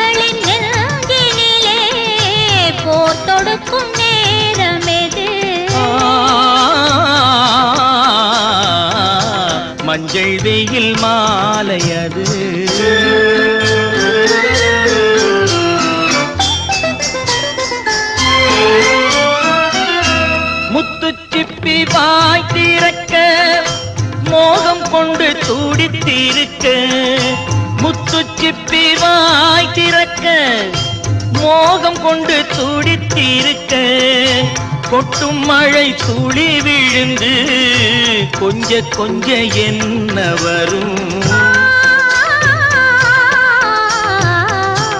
அவளின் நெஞ்சினிலே போர் தொடுக்கும் நேரமெது மஞ்சள் வெயில் மாலையது முத்துச்சிப்பி வாய் திறக்க மோகம் கொண்டு துடித்திருக்க முத்துச்சிப்பி வாய் திறக்க மோகம் கொண்டு துடித்திருக்க கொட்டும் மழை துளி விழுந்து கொஞ்ச கொஞ்ச என்ன வரும்